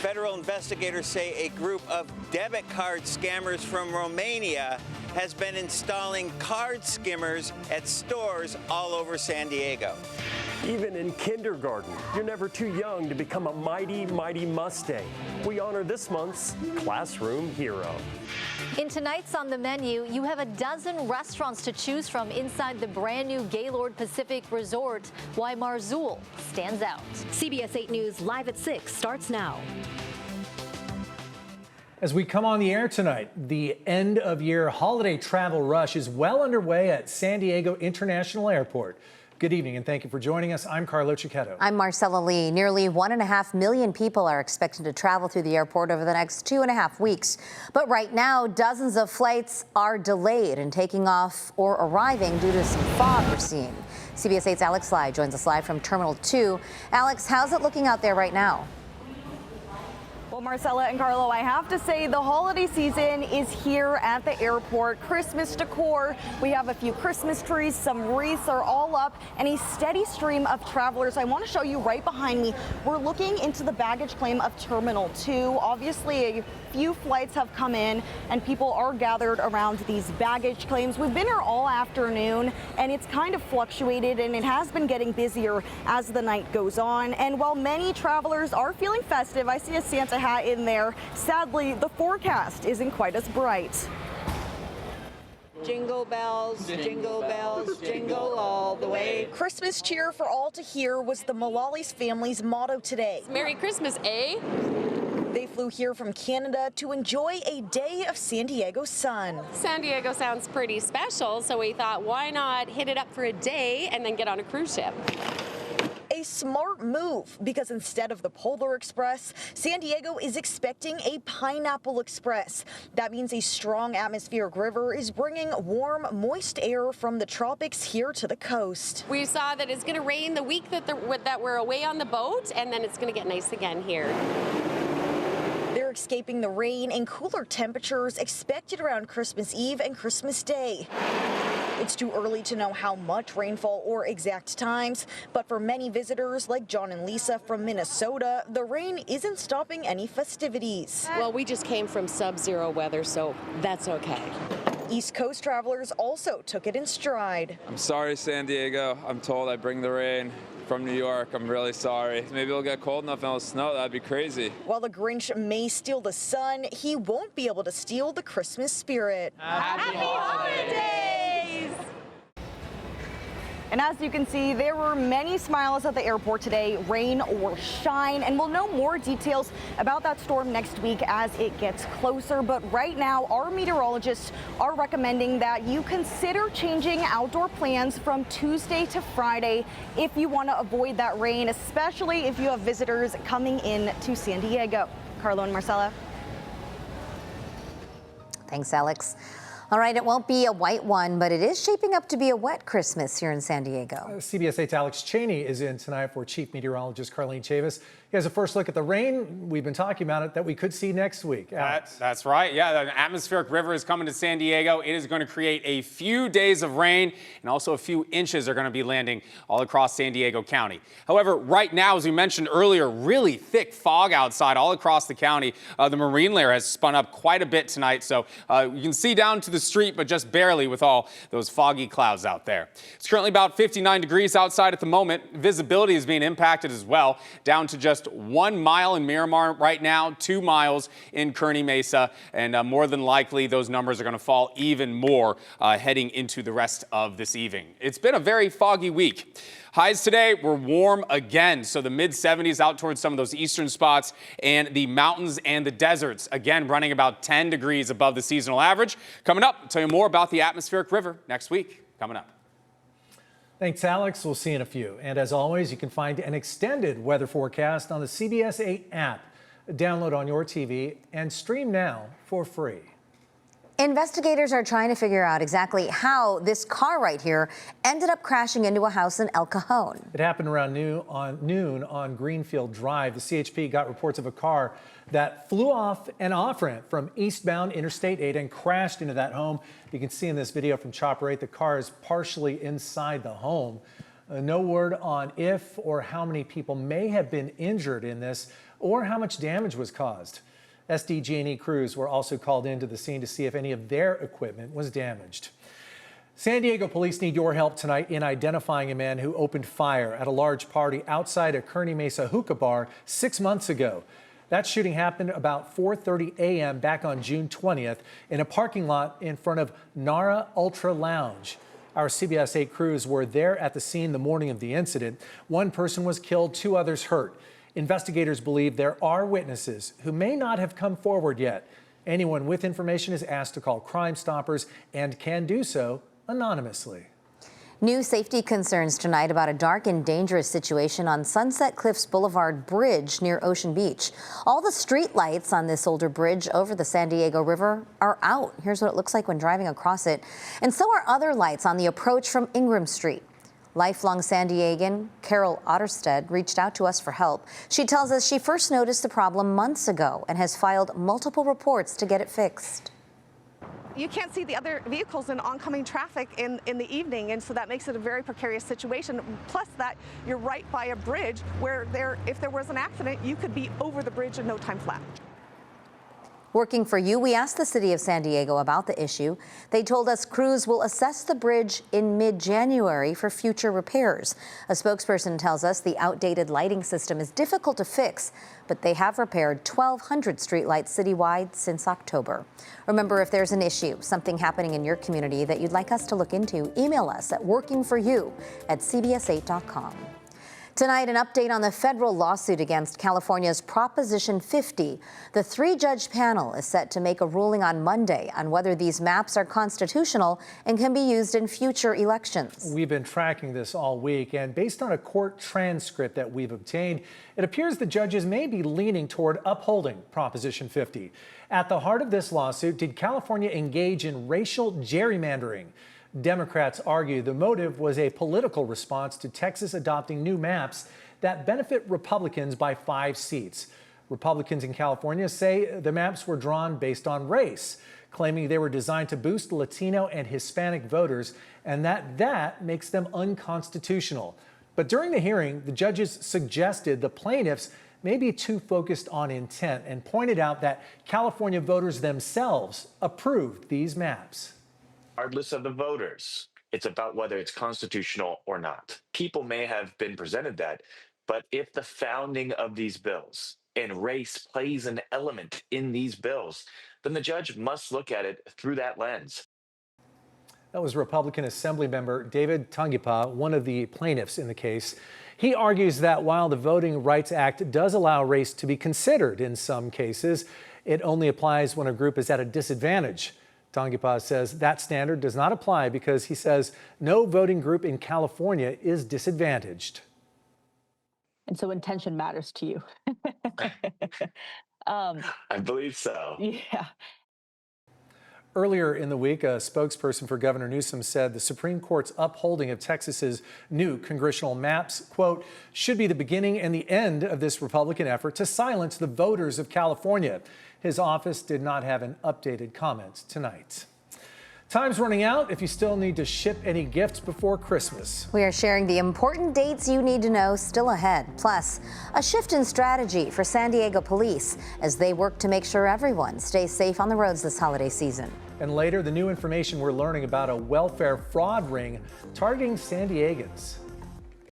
Federal investigators say a group of debit card scammers from Romania has been installing card skimmers at stores all over San Diego. Even in kindergarten, you're never too young to become a mighty, mighty Mustang. We honor this month's classroom hero. In tonight's On the Menu, you have a dozen restaurants to choose from inside the brand new Gaylord Pacific Resort. Why Marzul stands out. CBS 8 News Live at 6 starts now. As we come on the air tonight, the end-of-year holiday travel rush is well underway at San Diego International Airport. Good evening and thank you for joining us. I'm Carlo Cicchetto. I'm Marcella Lee. Nearly 1.5 million people are expected to travel through the airport over the next 2.5 weeks. But right now, dozens of flights are delayed in taking off or arriving due to some fog we're seeing. CBS 8's Alex Lai joins us live from Terminal 2. Alex, how's it looking out there right now? Well, Marcella and Carlo, I have to say the holiday season is here at the airport. Christmas decor, we have a few Christmas trees, some wreaths are all up, and a steady stream of travelers. I want to show you right behind me. We're looking into the baggage claim of Terminal 2. Obviously, a few flights have come in and people are gathered around these baggage claims. We've been here all afternoon and it's kind of fluctuated and it has been getting busier as the night goes on. And while many travelers are feeling festive, I see a Santa hat in there. Sadly, the forecast isn't quite as bright. Jingle bells, jingle all the way. Christmas cheer for all to hear was the Mullally family's motto today. Merry Christmas, eh? They flew here from Canada to enjoy a day of San Diego sun. San Diego sounds pretty special, so we thought, why not hit it up for a day and then get on a cruise ship? A smart move, because instead of the Polar Express, San Diego is expecting a Pineapple Express. That means a strong atmospheric river is bringing warm, moist air from the tropics here to the coast. We saw that it's going to rain the week that we're away on the boat, and then it's going to get nice again here. They're escaping the rain and cooler temperatures expected around Christmas Eve and Christmas Day. It's too early to know how much rainfall or exact times, but for many visitors like John and Lisa from Minnesota, the rain isn't stopping any festivities. Well, we just came from sub-zero weather, so that's okay. East Coast travelers also took it in stride. I'm sorry, San Diego. I'm told I bring the rain. From New York, I'm really sorry. Maybe it'll get cold enough and it'll snow. That'd be crazy. While the Grinch may steal the sun, he won't be able to steal the Christmas spirit. Happy holidays! And as you can see, there were many smiles at the airport today, rain or shine, and we'll know more details about that storm next week as it gets closer. But right now, our meteorologists are recommending that you consider changing outdoor plans from Tuesday to Friday if you want to avoid that rain, especially if you have visitors coming in to San Diego. Carlo and Marcella. Thanks, Alex. All right, it won't be a white one, but it is shaping up to be a wet Christmas here in San Diego. CBS 8's Alex Cheney is in tonight for Chief Meteorologist Carlene Chavis. He has a first look at the rain. We've been talking about it that we could see next week. That's right. Yeah, the atmospheric river is coming to San Diego. It is going to create a few days of rain, and also a few inches are going to be landing all across San Diego County. However, right now, as we mentioned earlier, really thick fog outside all across the county. The marine layer has spun up quite a bit tonight, so you can see down to the street, but just barely with all those foggy clouds out there. It's currently about 59 degrees outside at the moment. Visibility is being impacted as well, down to just 1 mile in Miramar right now, 2 miles in Kearny Mesa, and more than likely those numbers are going to fall even more heading into the rest of this evening. It's been a very foggy week. Highs today were warm again, so the mid-70s out towards some of those eastern spots, and the mountains and the deserts, again, running about 10 degrees above the seasonal average. Coming up, I'll tell you more about the atmospheric river next week. Coming up. Thanks, Alex. We'll see you in a few. And as always, you can find an extended weather forecast on the CBS 8 app. Download on your TV and stream now for free. Investigators are trying to figure out exactly how this car right here ended up crashing into a house in El Cajon. It happened around noon on Greenfield Drive. The CHP got reports of a car that flew off an off-ramp from eastbound Interstate 8 and crashed into that home. You can see in this video from Chopper 8, the car is partially inside the home. No word on if or how many people may have been injured in this. or how much damage was caused. SDG&E crews were also called into the scene to see if any of their equipment was damaged. San Diego police need your help tonight in identifying a man who opened fire at a large party outside a Kearny Mesa hookah bar 6 months ago. That shooting happened about 4:30 a.m. back on June 20th in a parking lot in front of Nara Ultra Lounge. Our CBS 8 crews were there at the scene the morning of the incident. One person was killed, 2 others hurt. Investigators believe there are witnesses who may not have come forward yet. Anyone with information is asked to call Crime Stoppers and can do so anonymously. New safety concerns tonight about a dark and dangerous situation on Sunset Cliffs Boulevard Bridge near Ocean Beach. All the street lights on this older bridge over the San Diego River are out. Here's what it looks like when driving across it. And so are other lights on the approach from Ingram Street. Lifelong San Diegan Carol Otterstead reached out to us for help. She tells us she first noticed the problem months ago and has filed multiple reports to get it fixed. You can't see the other vehicles in oncoming traffic in the evening, and so that makes it a very precarious situation. Plus that you're right by a bridge where if there was an accident, you could be over the bridge in no time flat. Working for you, we asked the city of San Diego about the issue. They told us crews will assess the bridge in mid-January for future repairs. A spokesperson tells us the outdated lighting system is difficult to fix, but they have repaired 1,200 streetlights citywide since October. Remember, if there's an issue, something happening in your community that you'd like us to look into, email us at workingforyou@cbs8.com. Tonight, an update on the federal lawsuit against California's Proposition 50. The 3-judge panel is set to make a ruling on Monday on whether these maps are constitutional and can be used in future elections. We've been tracking this all week, and based on a court transcript that we've obtained, it appears the judges may be leaning toward upholding Proposition 50. At the heart of this lawsuit, did California engage in racial gerrymandering? Democrats argue the motive was a political response to Texas adopting new maps that benefit Republicans by 5 seats. Republicans in California say the maps were drawn based on race, claiming they were designed to boost Latino and Hispanic voters and that makes them unconstitutional. But during the hearing, the judges suggested the plaintiffs may be too focused on intent and pointed out that California voters themselves approved these maps. Regardless of the voters, it's about whether it's constitutional or not. People may have been presented that, but if the founding of these bills and race plays an element in these bills, then the judge must look at it through that lens. That was Republican Assembly member David Tangipa, one of the plaintiffs in the case. He argues that while the Voting Rights Act does allow race to be considered in some cases, it only applies when a group is at a disadvantage. Tangipa says that standard does not apply because he says no voting group in California is disadvantaged. And so intention matters to you. I believe so. Yeah. Earlier in the week, a spokesperson for Governor Newsom said the Supreme Court's upholding of Texas's new congressional maps, quote, should be the beginning and the end of this Republican effort to silence the voters of California. His office did not have an updated comment tonight. Time's running out if you still need to ship any gifts before Christmas. We are sharing the important dates you need to know still ahead. Plus, a shift in strategy for San Diego police as they work to make sure everyone stays safe on the roads this holiday season. And later, the new information we're learning about a welfare fraud ring targeting San Diegans.